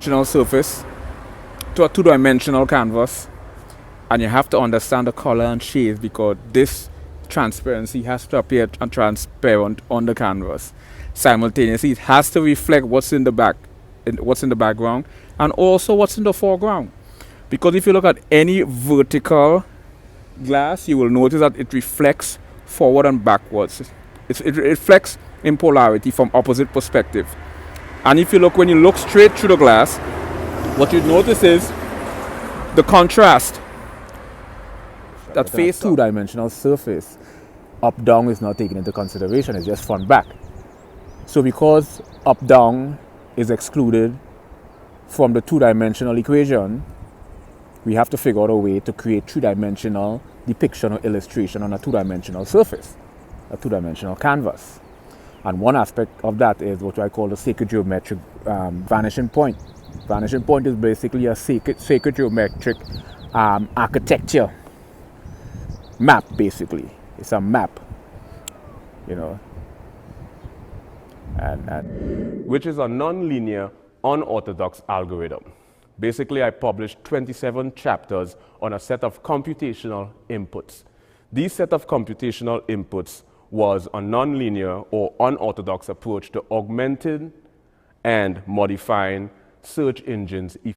Dimensional surface to a two-dimensional canvas, and you have to understand the color and shades because this transparency has to appear transparent on the canvas. Simultaneously, it has to reflect what's in the background and also what's in the foreground. Because if you look at any vertical glass, you will notice that it reflects forward and backwards. It reflects in polarity from opposite perspective. And if you look, when you look straight through the glass, what you notice is the contrast that face two-dimensional surface. Up-down is not taken into consideration, it's just front-back. So because up-down is excluded from the two-dimensional equation, we have to figure out a way to create three-dimensional depiction or illustration on a two-dimensional surface, a two-dimensional canvas. And one aspect of that is what I call the sacred geometric vanishing point. Vanishing point is basically a sacred geometric architecture map, basically. It's a map, you know. Which is a non-linear, unorthodox algorithm. Basically, I published 27 chapters on a set of computational inputs. These set of computational inputs was a non-linear or unorthodox approach to augmenting and modifying search engines'